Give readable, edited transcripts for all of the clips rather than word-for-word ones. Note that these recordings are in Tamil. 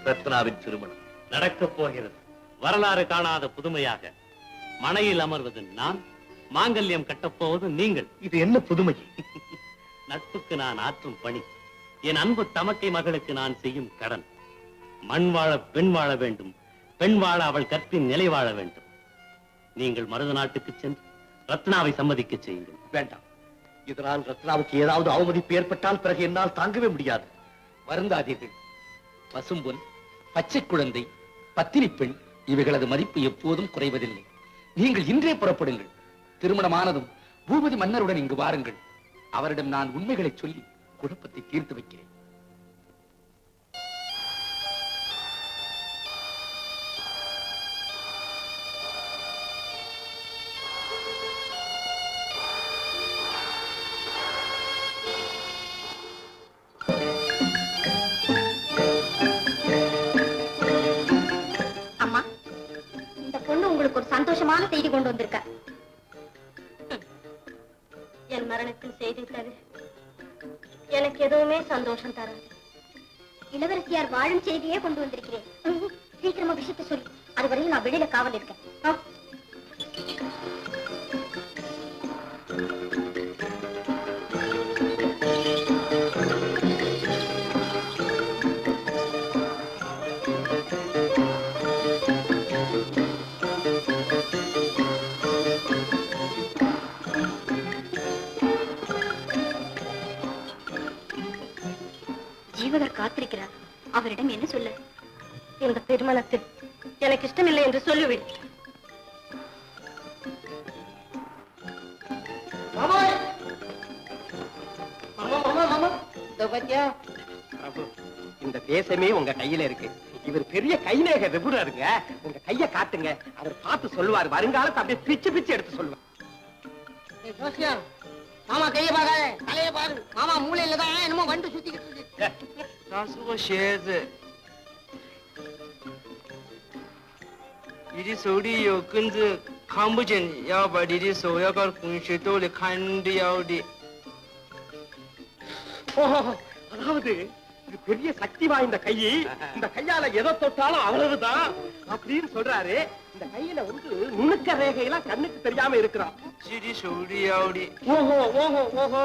ரத்னாவின் திருமணம் நடக்கப் போகிறது. வரலாறு காணாத புதுமையாக மனையில் அமர்வது நான், மாங்கல்யம் கட்டப்போவது நீங்கள். இது என்ன புதுமை? நட்புக்கு நான் ஆற்றும் பணி, என் அன்பு தமக்கை மகளுக்கு நான் செய்யும் கடன். மண் வாழ பெண் வாழ வேண்டும், பெண் வாழ அவள் கற்பின் நிலை வாழ வேண்டும். நீங்கள் மருத நாட்டுக்கு சென்று ரத்னாவை சம்மதிக்க செய்யுங்கள். வேண்டாம். இதனால் ரத்னாவுக்கு ஏதாவது அவமதிப்பு ஏற்பட்டால் பிறகு என்னால் தாங்கவே முடியாது. வருந்தாதீர்கள். பசும்பொன், பச்சை குழந்தை, பத்தினி பெண் இவைகளது மதிப்பு எப்போதும் குறைவதில்லை. நீங்கள் இன்றே புறப்படுங்கள். திருமணமானதும் பூபதி மன்னருடன் இங்கு வாருங்கள். அவரிடம் நான் உண்மைகளை சொல்லி குழப்பத்தை தீர்த்து வைக்கிறேன். சந்தோஷமான செய்தி கொண்டு வந்திருக்க. என் மரணத்தின் செய்தி தவிர எனக்கு எதுவுமே சந்தோஷம் தராது. இளவரசியார் வாழும் செய்தியே கொண்டு வந்திருக்கிறேன். சீக்கிரமா விஷயத்தை சொல்லி, அதுவரையும் நான் வெளியில காவல் இருக்கேன். காத்திருக்கிறார். அவரிடம் என்ன சொல்ல? இந்த திருமணத்தில் எனக்கு இஷ்டமில்லை என்று சொல்லுவேன். இந்த தேசமே உங்க கையில இருக்கு. இவர் பெரிய கைநேக விபுரருங்க. உங்க கைய காட்டுங்க, அவர் பார்த்து சொல்லுவார். வருங்காலத்தை அப்படியே பிச்சு பிச்சு எடுத்து சொல்லுவார். மாமா கைய பாக்காத, தலைய பாரு. மாமா மூளையில தான் என்னமோ வண்டு சுத்திக்கிட்டு இருக்கு. 那是我鞋子，你的手里有根子，看不见，要把你的手要把红血豆里看的要的。அதாவது இது பெரிய சக்தி வாய்ந்த கை. இந்த கையால எதை தொட்டாலும் அவ்வளவுதான் அப்படின்னு சொல்றாரு. இந்த கையில வந்து நுணுக்க ரேகையெல்லாம் கண்ணுக்கு தெரியாம இருக்கிறான். ஓஹோ ஓஹோ ஓஹோ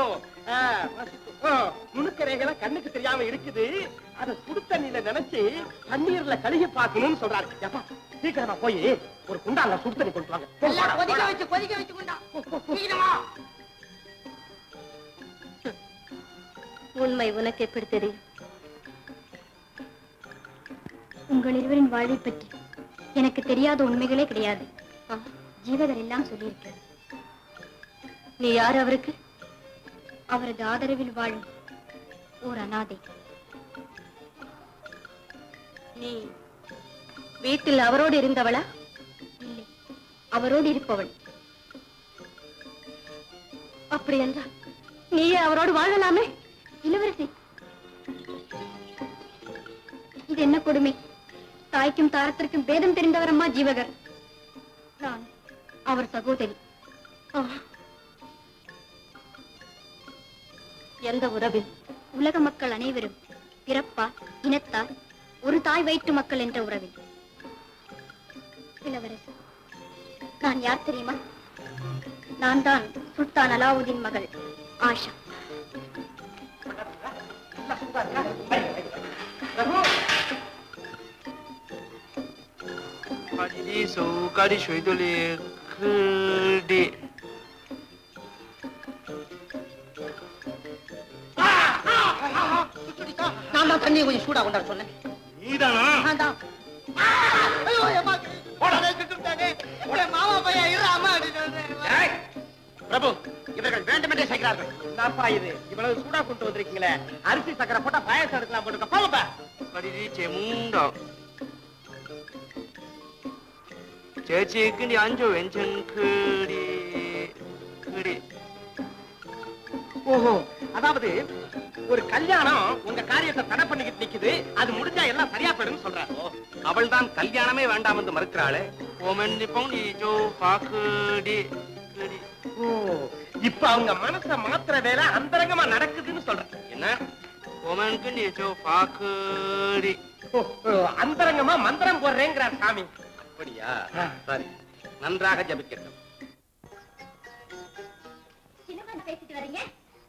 நுணுக்க ரேகையெல்லாம் கண்ணுக்கு தெரியாம இருக்குது. அத சுடு தண்ணியில நினைச்சு தண்ணீர்ல கழுகி பார்க்கணும்னு சொல்றாரு. எப்பா சீக்கிரமா போய் ஒரு குண்டால சுடு தண்ணி கொண்டு வாங்க. கொதிக்க வச்சு குண்டா சீக்கிரமா. உண்மை உனக்கு எப்படி தெரியும்? உங்கள் இருவரின் வாழ்வை பற்றி எனக்கு தெரியாத உண்மைகளே கிடையாது. ஜீவகர் எல்லாம் சொல்லியிருக்க. நீ யார் அவருக்கு? அவரது ஆதரவில் வாழும் ஓர் அனாதை. நீ வீட்டில் அவரோடு இருந்தவளா? இல்லை, அவரோடு இருப்பவள். அப்படி என்றால் நீயே அவரோடு வாழலாமே. இளவரசி, இது என்ன கொடுமை! தாய்க்கும் தாரத்திற்கும் பேதம் தெரிந்தவர் அம்மா ஜீவகர். நான் அவர் சகோதரி. எந்த உறவில்? உலக மக்கள் அனைவரும் பிறப்பார், இனத்தார், ஒரு தாய் வயிற்று மக்கள் என்ற உறவில். இளவரசி, நான் யார் தெரியுமா? நான் தான் சுல்தான் அலாவுதீன் மகள் ஆஷா.把你的手搞的水豆里去的。நான் தான் தண்ணியை கொஞ்சம் சூடா கொண்டாட சொன்னேன். நீதானா? நான் தான். ஐயோ அம்மா, மாமா பையன் இரு அம்மா. பிரபு, இவர்கள் வேண்டுமென்றே செய்கிறார்கள். என்னப்பா இது இவ்வளவு சூடா கொண்டு வந்திருக்கீங்களே? அரிசி சக்கரை போட்டா பாயசம் எடுக்கலாம் போட்டுக்க. போங்கப்பா. படிடி 제문다. 제지 근데 안조 왼천 그리. ஓஹோ, அதாவது ஒரு கல்யாணம் உங்க காரியத்தை தடை பண்ணிக்கிட்டு நிக்குது. அது முடிஞ்சா எல்லாம் சரியா போயிடும் சொல்றாரு. அவள் தான் கல்யாணமே வேண்டாம் என்று மறுக்கிறாளே. 오면니 뽕니 조 바크디 그리. ஓ, இப்ப அவங்க மனச மாத்திர வேலை அந்தரங்கமா நடக்குதுன்னு சொல்றேன். என்ன 我们跟你就发颗粒。 அந்தரங்கமா மந்திரம் போடுறேங்கிறார் சாமி. அப்படியா? சரி, நன்றாக ஜபிக்கட்டும். சின்னவன் பேசிட்டு வரீங்க?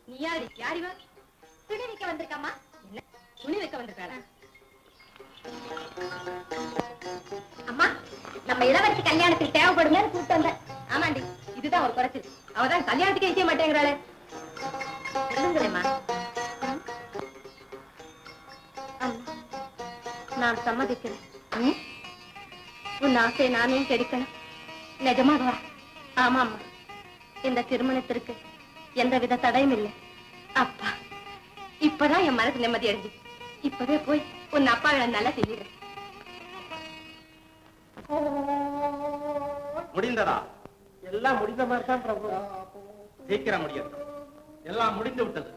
நீ யாரு? யாரிவா? துணி வைக்க வந்திருக்காமா? என்ன துணி வைக்க வந்திருக்காளா? அம்மா, நம்ம இளவரசி கல்யாணத்துக்கு தேவைப்படுமே கூப்பிட்டு வந்தேன். ஆமாண்டி, இதுதான் ஒரு குறைச்சல். அவதான் கல்யாணத்துக்கு வைக்க மாட்டேங்கிறாளே. சொல்லுங்களேம்மா. நான் சம்மதிக்கிறேன். உன் ஆசையை நானும் கெடுக்கணும். நிஜமாகவா? ஆமாம்மா, இந்த திருமணத்திற்கு எந்தவித தடையும் இல்லை. அப்பா, இப்பதான் என் மனசு நிம்மதி அடைஞ்சு. இப்பவே போய் உன் அப்பாவை நல்லா செய்கிறேன். முடிந்ததா? எல்லாம் முடிந்த மாதிரி தான் பிரபு. சீக்கிரம் முடியட்டும். எல்லாம் முடிந்து விட்டது.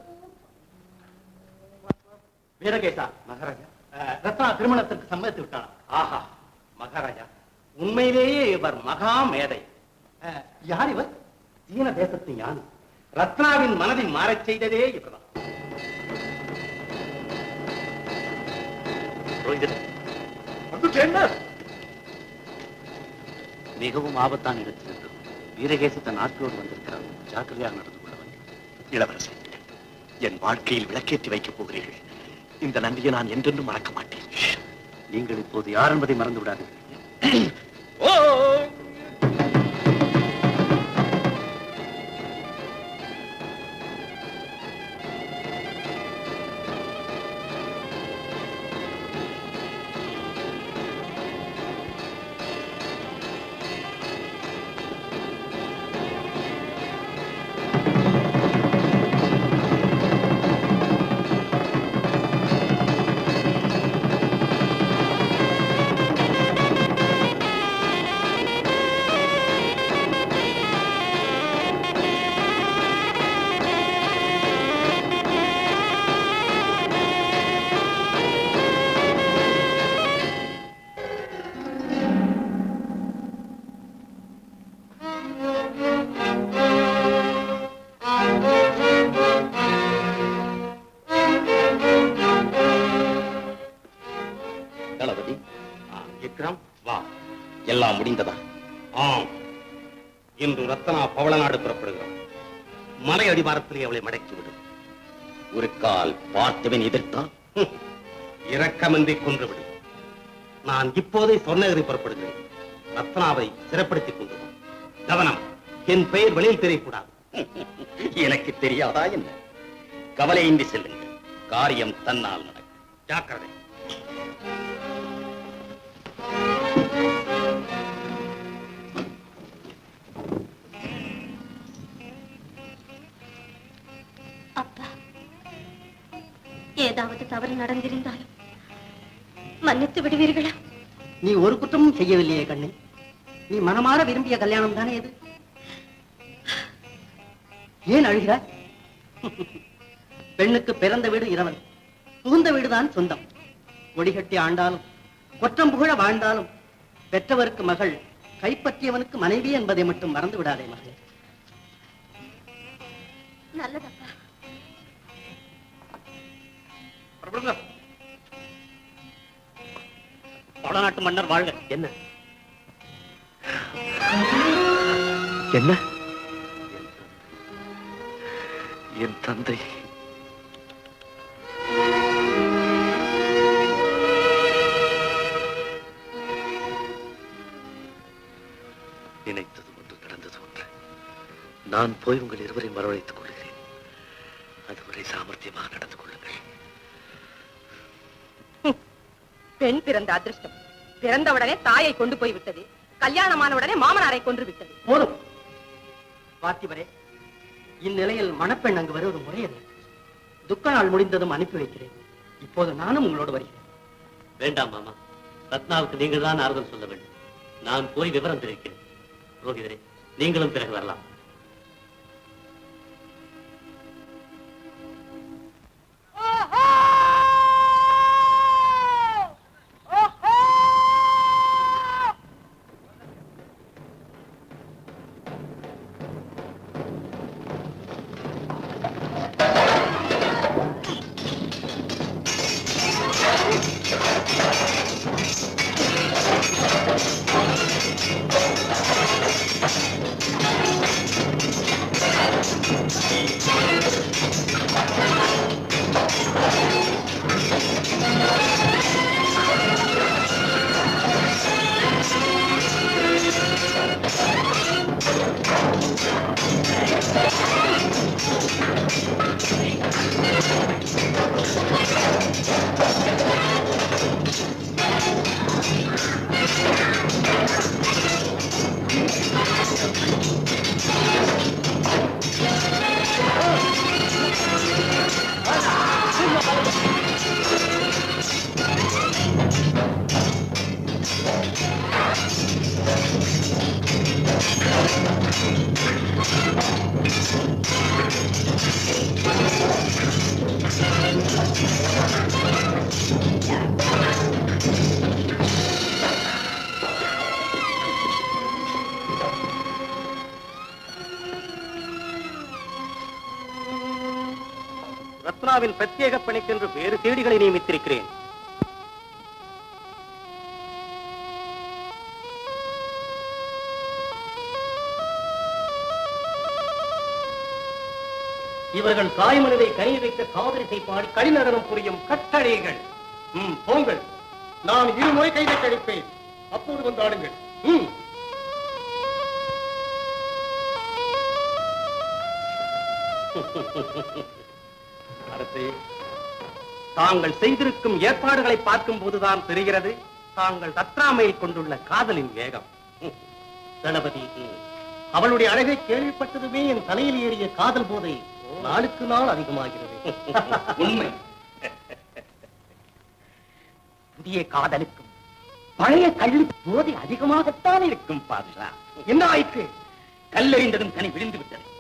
வீரகேசா, மகாராஜா, ரத்னா திருமணத்திற்கு சம்மதித்து விட்டானா? ஆஹா, மகாராஜா, உண்மையிலேயே இவர் மகா மேதை. யார் இவர்? சீன தேசத்தின் யானை. ரத்னாவின் மனதை மாறச் செய்ததே இவர்தான். மிகவும் ஆபத்தான இடத்தில் வீரகேசி தன் ஆட்களோடு வந்திருக்கிறார். ஜாக்கிரதையாக நடந்து கொள்ள வேண்டும். இளவரசே, என் வாழ்க்கையில் விளக்கேற்றி வைக்கப் போகிறீர்கள். இந்த நன்றியை நான் என்றென்றும் மறக்க மாட்டேன். நீங்கள் இப்போது யார் என்பதை மறந்து விடாதீர்கள். எல்லாம் முடிந்ததா? ஆம், இன்று ரத்னா பவளநாடு புறப்படுகிறார். மலை அடிவாரத்திலே அவளை மடக்கிவிடும். ஒரு கால் பார்த்தவன் எதிர்த்தால் இரக்கமின்றி கொன்றுவிடும். நான் இப்போதே சொர்ணகிரி புறப்படுகிறேன். ரத்னாவை சிறப்படுத்திக் கொண்டு வா. கவனம், என் பெயர் வெளியில் தெரியக்கூடாது. எனக்கு தெரியாதா என்ன? கவலையின்றி செல்லுங்கள். காரியம் தன்னால் நடக்கும். ஜாக்கிரதை. அப்பா, ஏதாவது தவறு நடந்திருந்தாலும் மன்னித்து விடுவீர்களா? நீ ஒரு குற்றமும் செய்யவில்லையே கண்ணே. நீ மனமாற விரும்பிய கல்யாணம் தானே இது. ஏன் அழுகிறாய்? பெண்ணுக்கு பிறந்த வீடு இரவல், புகுந்த வீடுதான் சொந்தம். கொடிகட்டி ஆண்டாலும் கொற்றம் புகழ வாழ்ந்தாலும் பெற்றவருக்கு மகள், கைப்பற்றியவனுக்கு மனைவி என்பதை மட்டும் மறந்து விடாதே மகளே. நல்லதப்பா. பவளநாட்டு மன்னர் வாழ்க. என்ன என்ன? என் தந்தை நினைத்தது ஒன்று, நடந்தது ஒன்று. நான் போய் உங்கள் இருவரையும் வரவழைத்துக் கொள்கிறேன். அதுவரை சாமர்த்தியமாக நடந்து கொள்ளுங்கள். பெண் பிறந்த அதிர்ஷ்டம் பிறந்தவுடனே தாயை கொண்டு போய் விட்டது. கல்யாணமானவுடனே மாமனாரை கொன்று விட்டது. போதும் பார்த்திபரே, இந்நிலையில் மணப்பெண் அங்கு வருவது முறையல்ல. துக்க நாள் முடிந்ததும் அனுப்பி வைக்கிறேன். இப்போது நானும் உங்களோடு வருகிறேன். வேண்டாம் மாமா, ரத்னாவுக்கு நீங்கள் தான் ஆறுதல் சொல்ல வேண்டும். நான் போய் விவரம் தெரிவிக்கிறேன். ரோஹிதரே, நீங்களும் பிறகு வரலாம். ரத்னாவின் பிரத்யேக பணிக்கென்று வேறு தேடிகளை நியமித்திருக்கிறேன். இவர்கள் தாய்மனதை கனிய வைத்த காதலிசை பாடி கடிநடனம் புரியும் கட்டளைகள். போங்கள், நான் இருமுறை கைதை கழிப்பேன், அப்போது வந்து ஆடுங்கள். அரசே, தாங்கள் செய்திருக்கும் ஏற்பாடுகளை பார்க்கும் போதுதான் தெரிகிறது தாங்கள் ரத்னாமையில் கொண்டுள்ள காதலின் வேகம். தளபதி, அவளுடைய அழகை கேள்விப்பட்டதுமே என் தலையில் ஏறிய காதல் போதை நாளுக்கு நாள் அதிகமாகிறது. உண்மை. புதிய காதலுக்கும் பழைய கல்வி போதை அதிகமாகத்தான் இருக்கும். பாதுஷா, என்ன ஆயிற்று? கல்லெறிந்ததும் கனி விழுந்து விட்டது.